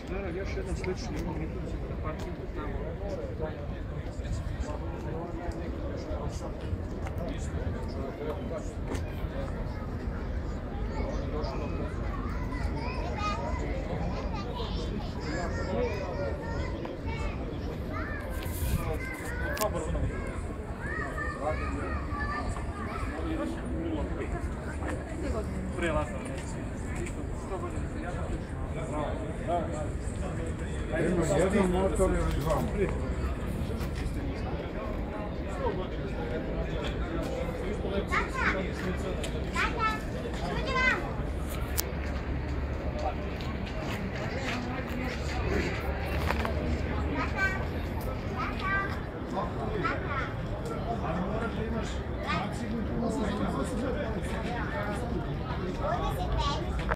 Da, još jedan slični imam na parkingu tamo. Prije Lazar, isto 100 godina se jako. Ima jedan motor ili dva?